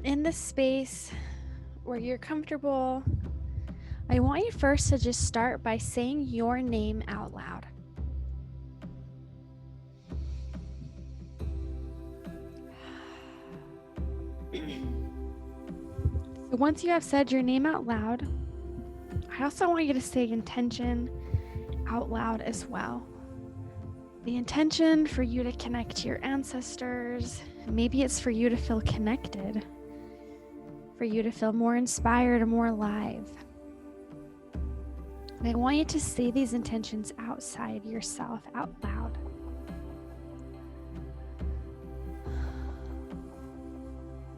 in this space where you're comfortable, I want you first to just start by saying your name out loud. So once you have said your name out loud, I also want you to say intention out loud as well. The intention for you to connect to your ancestors. Maybe it's for you to feel connected, for you to feel more inspired or more alive. And I want you to say these intentions outside yourself, out loud.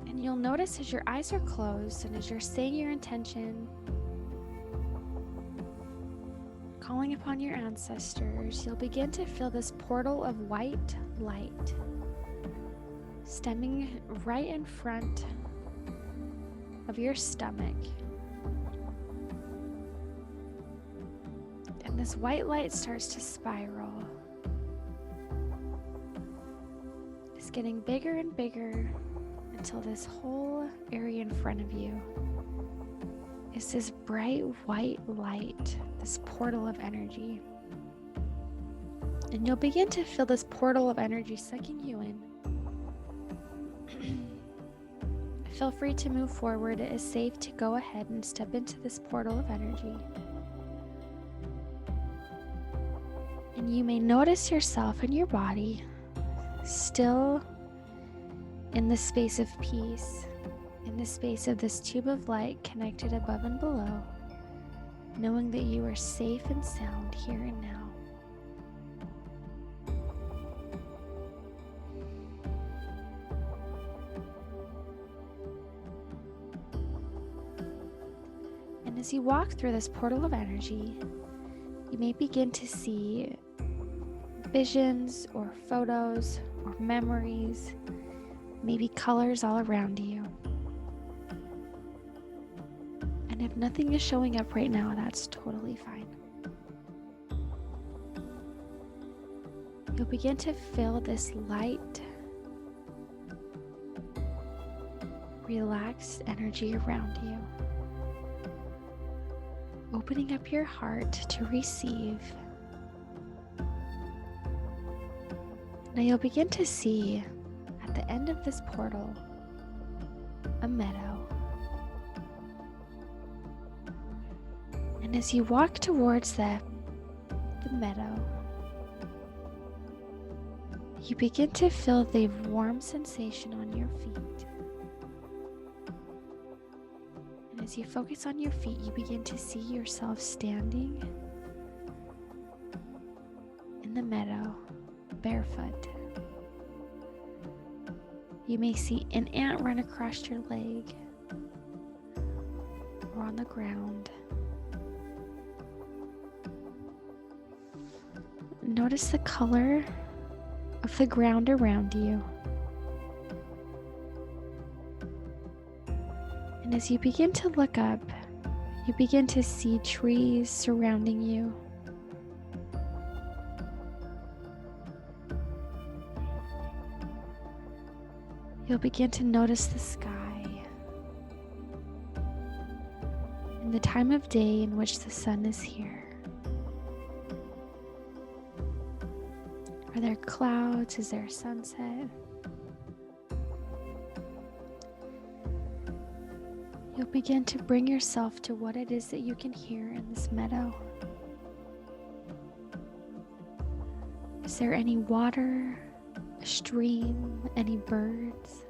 And you'll notice as your eyes are closed and as you're saying your intention, calling upon your ancestors, you'll begin to feel this portal of white light stemming right in front of your stomach. And this white light starts to spiral. It's getting bigger and bigger until this whole area in front of you is this bright white light, this portal of energy. And you'll begin to feel this portal of energy sucking you in. Feel free to move forward. It is safe to go ahead and step into this portal of energy. And you may notice yourself and your body still in the space of peace, in the space of this tube of light connected above and below, knowing that you are safe and sound here and now. And as you walk through this portal of energy, you may begin to see visions or photos or memories, maybe colors all around you. And if nothing is showing up right now, that's totally fine. You'll begin to feel this light, relaxed energy around you, opening up your heart to receive. Now you'll begin to see at the end of this portal a meadow. And as you walk towards the meadow, you begin to feel the warm sensation on your feet. And as you focus on your feet, you begin to see yourself standing in the meadow, barefoot. You may see an ant run across your leg or on the ground. Notice the color of the ground around you. And as you begin to look up, you begin to see trees surrounding you. You'll begin to notice the sky and the time of day in which the sun is here. Are there clouds? Is there a sunset? You'll begin to bring yourself to what it is that you can hear in this meadow. Is there any water, a stream, any birds?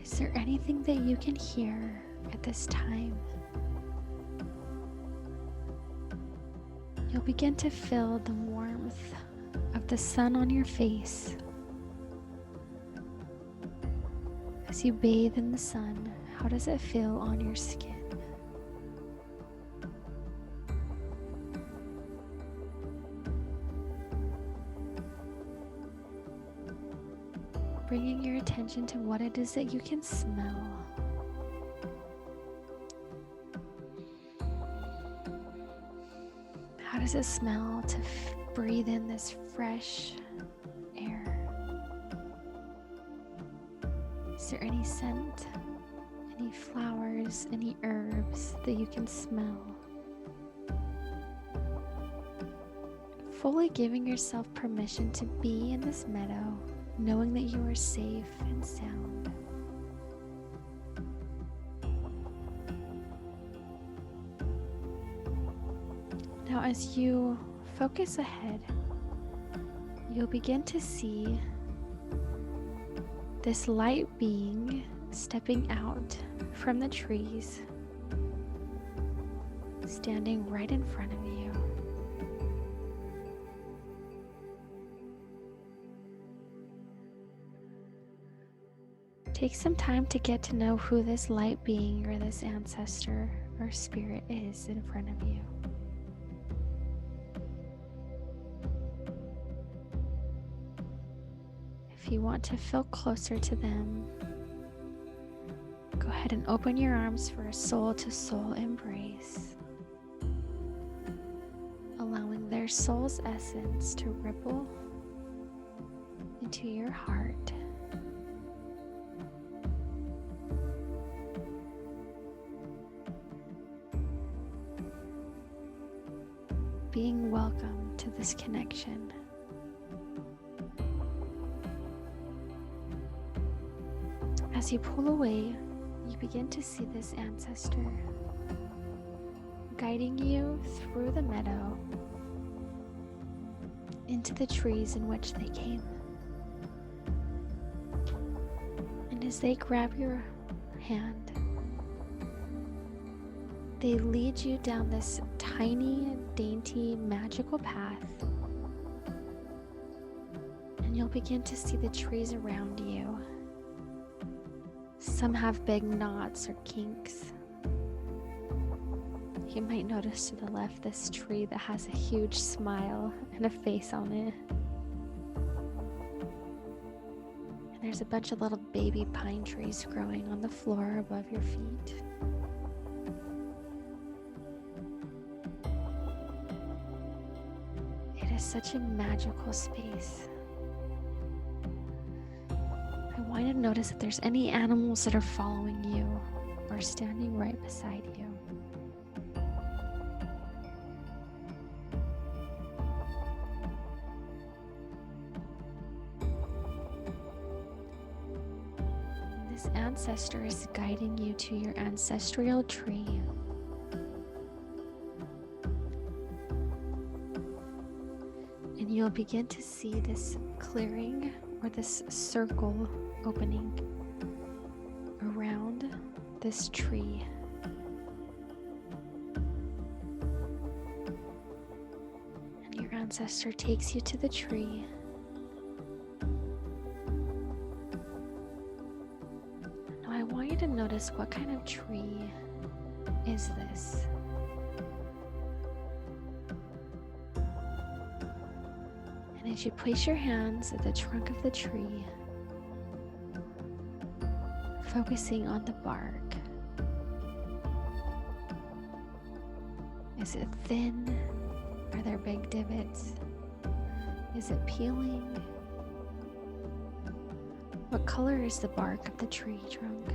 Is there anything that you can hear at this time? You'll begin to feel the warmth of the sun on your face. As you bathe in the sun, how does it feel on your skin? Bringing your attention to what it is that you can smell. How does it smell to breathe in this fresh air? Is there any scent, any flowers, any herbs that you can smell? Fully giving yourself permission to be in this meadow, knowing that you are safe and sound. Now, as you focus ahead, you'll begin to see this light being stepping out from the trees, standing right in front of you. Take some time to get to know who this light being or this ancestor or spirit is in front of you. If you want to feel closer to them, go ahead and open your arms for a soul-to-soul embrace, allowing their soul's essence to ripple into your heart. Being welcome to this connection. As you pull away, you begin to see this ancestor guiding you through the meadow into the trees in which they came. And as they grab your hand, they lead you down this tiny, dainty, magical path, and you'll begin to see the trees around you. Some have big knots or kinks. You might notice to the left this tree that has a huge smile and a face on it. And there's a bunch of little baby pine trees growing on the floor above your feet. It is such a magical space. I want you to notice if there's any animals that are following you or standing right beside you. And this ancestor is guiding you to your ancestral tree. And you'll begin to see this clearing or this circle opening around this tree. And your ancestor takes you to the tree. Now I want you to notice what kind of tree is this? And as you place your hands at the trunk of the tree, focusing on the bark. Is it thin? Are there big divots? Is it peeling? What color is the bark of the tree trunk?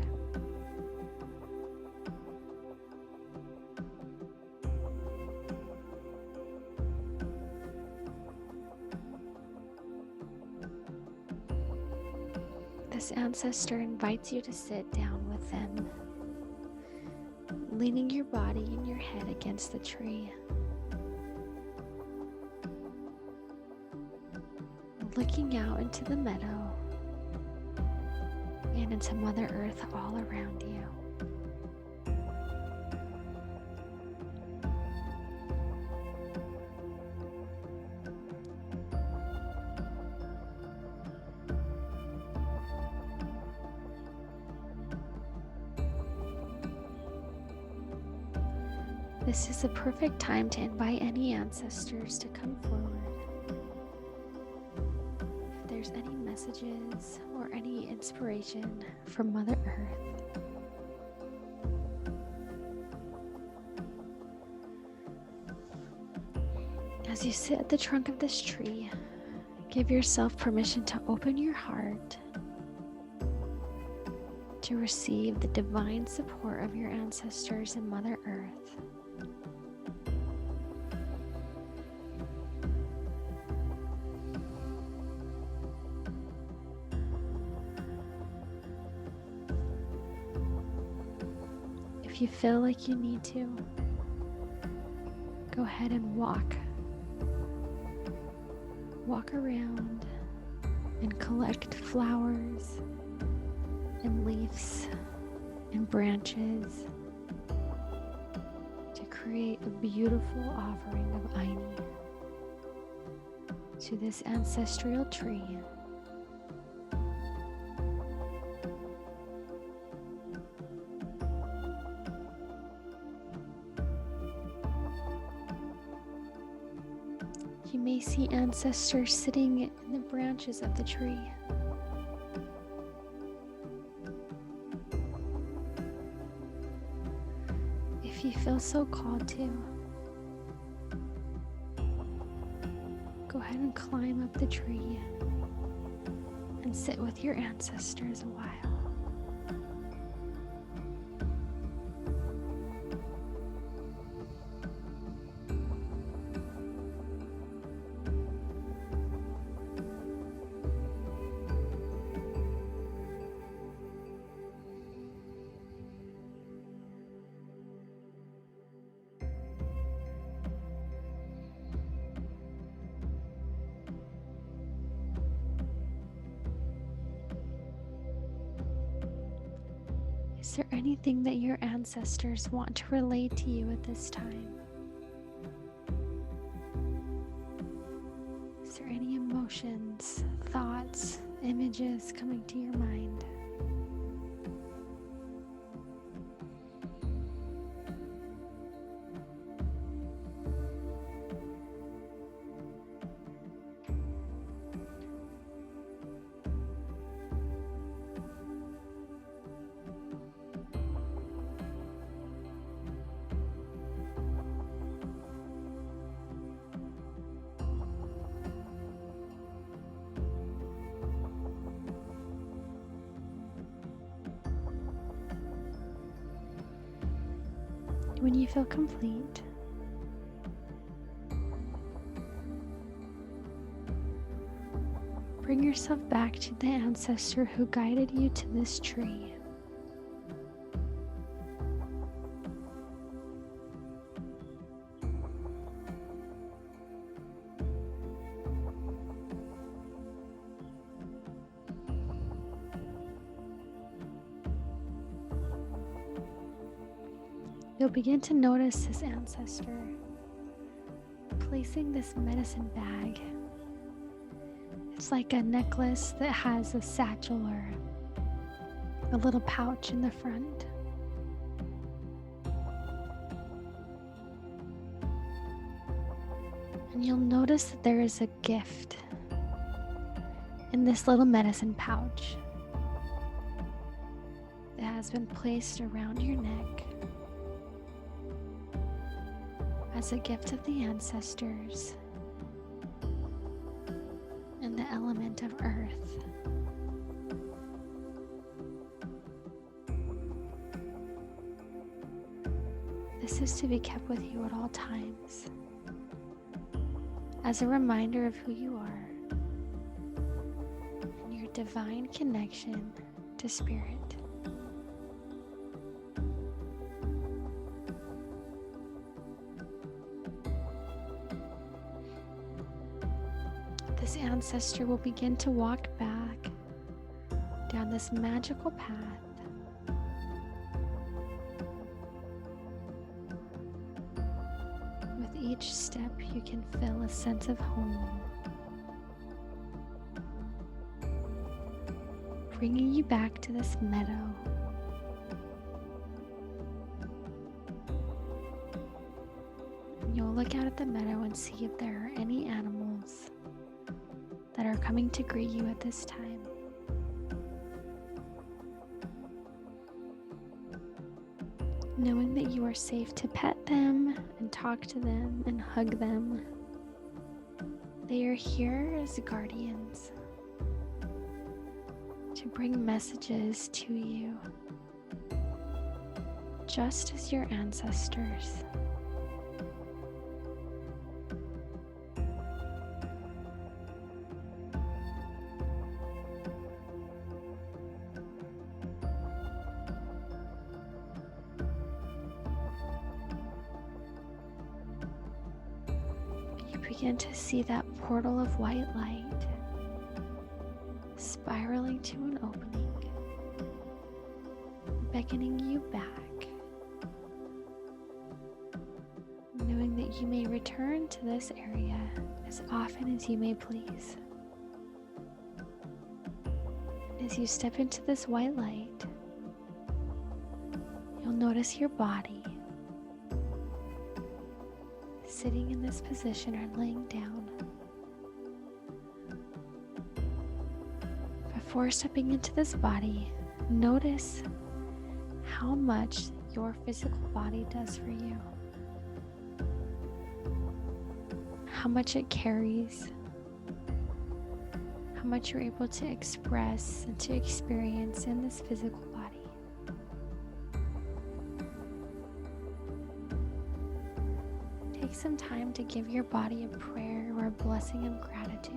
This ancestor invites you to sit down with them, leaning your body and your head against the tree, looking out into the meadow and into Mother Earth all around you. This is a perfect time to invite any ancestors to come forward. If there's any messages or any inspiration from Mother Earth. As you sit at the trunk of this tree, give yourself permission to open your heart to receive the divine support of your ancestors and Mother Earth. If you feel like you need to, go ahead and walk around and collect flowers and leaves and branches to create a beautiful offering of Aini to this ancestral tree. You may see ancestors sitting in the branches of the tree. If you feel so called to, go ahead and climb up the tree and sit with your ancestors a while. Is there anything that your ancestors want to relate to you at this time? Is there any emotions, thoughts, images coming to your mind? When you feel complete, bring yourself back to the ancestor who guided you to this tree. You'll begin to notice this ancestor placing this medicine bag. It's like a necklace that has a satchel or a little pouch in the front. And you'll notice that there is a gift in this little medicine pouch that has been placed around your neck as a gift of the ancestors and the element of earth. This is to be kept with you at all times as a reminder of who you are and your divine connection to Spirit. This ancestor will begin to walk back down this magical path. With each step, you can feel a sense of home, bringing you back to this meadow. You'll look out at the meadow and see if there are any animals that are coming to greet you at this time. Knowing that you are safe to pet them and talk to them and hug them. They are here as guardians to bring messages to you, just as your ancestors. You begin to see that portal of white light spiraling to an opening, beckoning you back, knowing that you may return to this area as often as you may please. As you step into this white light, you'll notice your body sitting in this position or laying down. Before stepping into this body, notice how much your physical body does for you, how much it carries, how much you're able to express and to experience in this physical body. Take some time to give your body a prayer or a blessing of gratitude.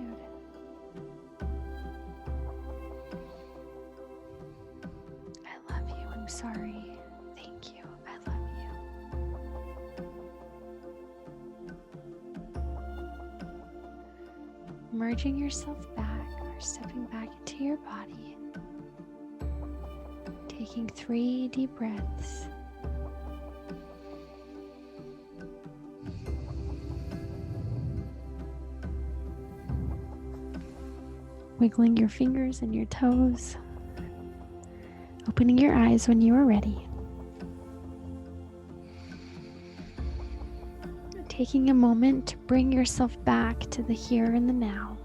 I'm sorry. Thank you. I love you. Merging yourself back or stepping back into your body. Taking 3 deep breaths. Wiggling your fingers and your toes. Opening your eyes when you are ready. Taking a moment to bring yourself back to the here and the now.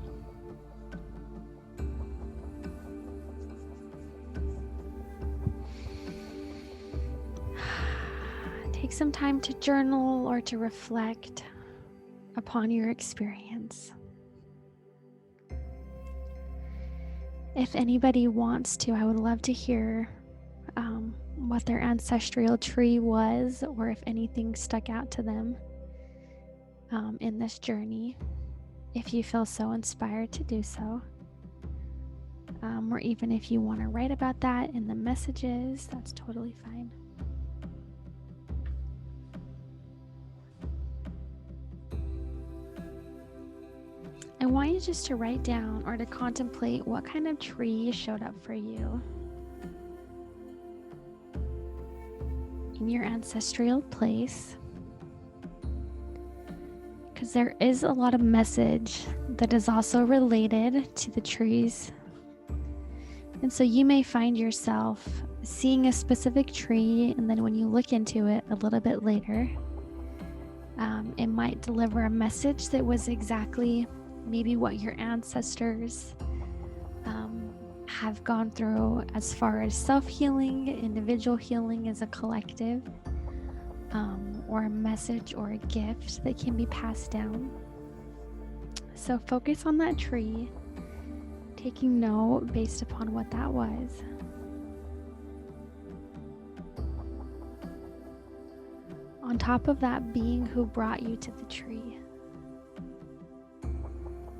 Take some time to journal or to reflect upon your experience. If anybody wants to, I would love to hear what their ancestral tree was, or if anything stuck out to them in this journey, if you feel so inspired to do so. Or even if you want to write about that in the messages, that's totally fine. I want you just to write down or to contemplate what kind of tree showed up for you in your ancestral place, because there is a lot of message that is also related to the trees. And so you may find yourself seeing a specific tree, and then when you look into it a little bit later, it might deliver a message that was exactly maybe what your ancestors have gone through as far as self-healing, individual healing as a collective, or a message or a gift that can be passed down. So focus on that tree, taking note based upon what that was. On top of that being who brought you to the tree,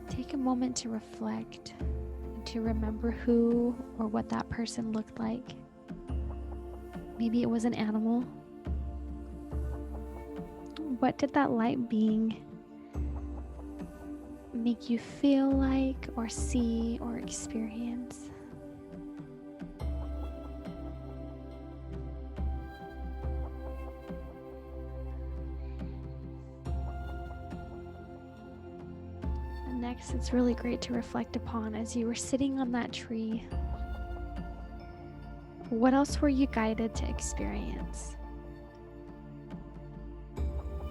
take a moment to reflect and to remember who or what that person looked like. Maybe it was an animal. What did that light being make you feel like, or see, or experience? Next, it's really great to reflect upon, as you were sitting on that tree, what else were you guided to experience?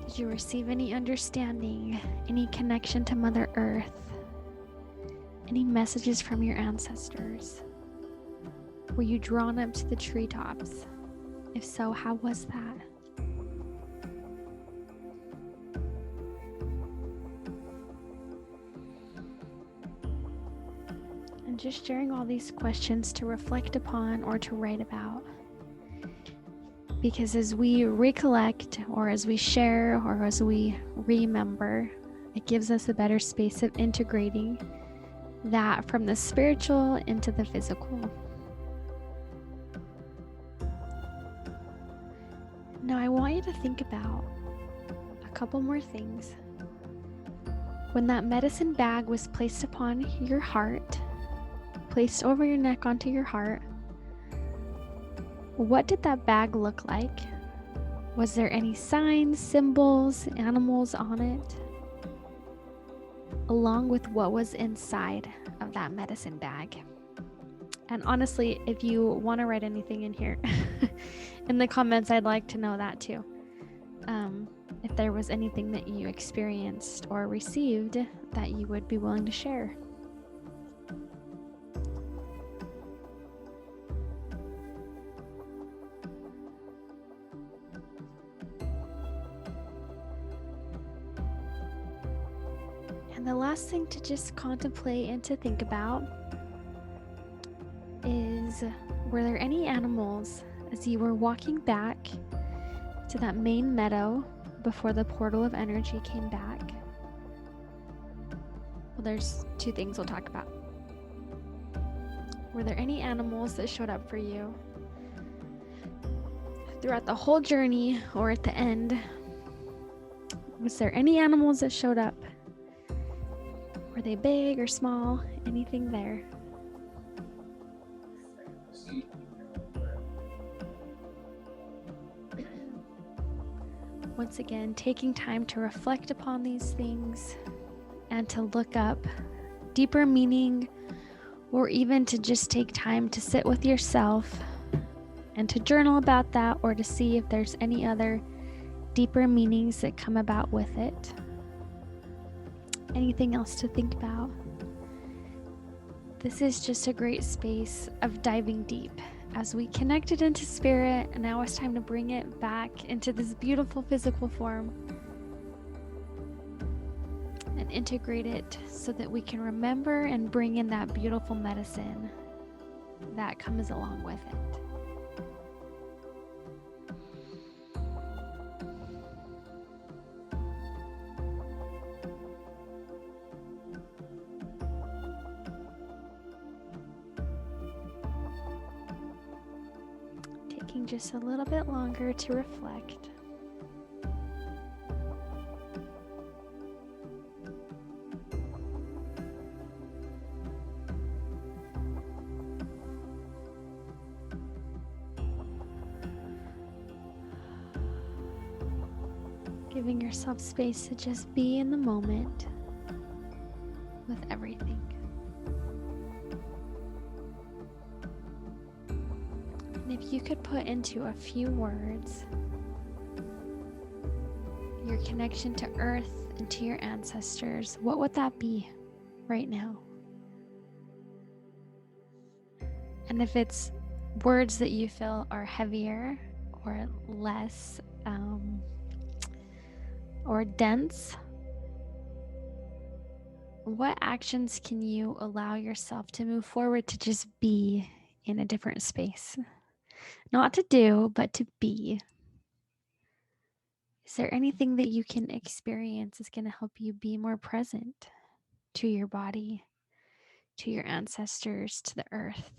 Did you receive any understanding, any connection to Mother Earth, any messages from your ancestors? Were you drawn up to the treetops? If so, how was that? And and just sharing all these questions to reflect upon or to write about. Because as we recollect, or as we share, or as we remember, it gives us a better space of integrating that from the spiritual into the physical. Now, I want you to think about a couple more things. When that medicine bag was placed upon your heart, placed over your neck onto your heart, what did that bag look like? Was there any signs, symbols, animals on it? Along with what was inside of that medicine bag. And honestly, if you want to write anything in here, in the comments, I'd like to know that too. If there was anything that you experienced or received that you would be willing to share. And the last thing to just contemplate and to think about is, were there any animals as you were walking back to that main meadow before the portal of energy came back? Well, there's two things we'll talk about. Were there any animals that showed up for you throughout the whole journey or at the end? Was there any animals that showed up? Were they big or small? Anything there? Once again, taking time to reflect upon these things and to look up deeper meaning, or even to just take time to sit with yourself and to journal about that, or to see if there's any other deeper meanings that come about with it. Anything else to think about? This is just a great space of diving deep as we connected into spirit, and now it's time to bring it back into this beautiful physical form and integrate it so that we can remember and bring in that beautiful medicine that comes along with it. Taking just a little bit longer to reflect. Giving yourself space to just be in the moment with everything. And if you could put into a few words your connection to Earth and to your ancestors, what would that be right now? And if it's words that you feel are heavier or less or dense, what actions can you allow yourself to move forward to just be in a different space? Not to do, but to be. Is there anything that you can experience that's going to help you be more present to your body, to your ancestors, to the earth?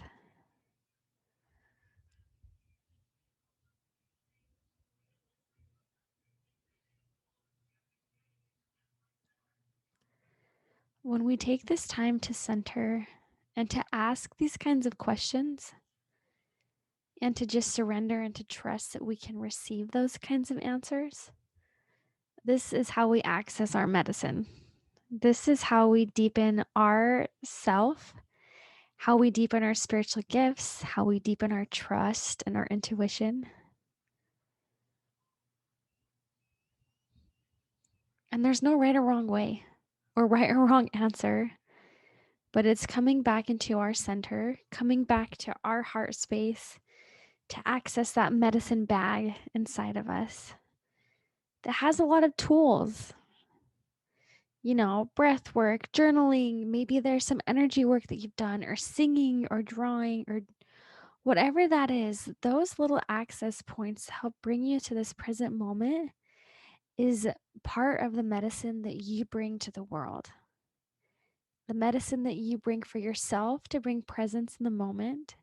When we take this time to center and to ask these kinds of questions, and to just surrender and to trust that we can receive those kinds of answers, this is how we access our medicine. This is how we deepen our self, how we deepen our spiritual gifts, how we deepen our trust and our intuition. And there's no right or wrong way or right or wrong answer, but it's coming back into our center, coming back to our heart space to access that medicine bag inside of us that has a lot of tools. breath work, journaling, maybe there's some energy work that you've done, or singing, or drawing, or whatever that is. Those little access points help bring you to this present moment, is part of the medicine that you bring to the world. The medicine that you bring for yourself to bring presence in the moment.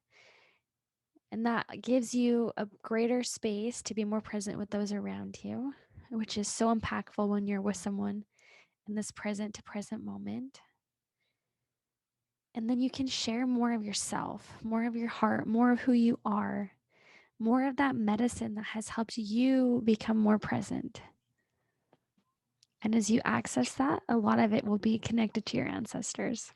And that gives you a greater space to be more present with those around you, which is so impactful when you're with someone in this present to present moment. And then you can share more of yourself, more of your heart, more of who you are, more of that medicine that has helped you become more present. And as you access that, a lot of it will be connected to your ancestors.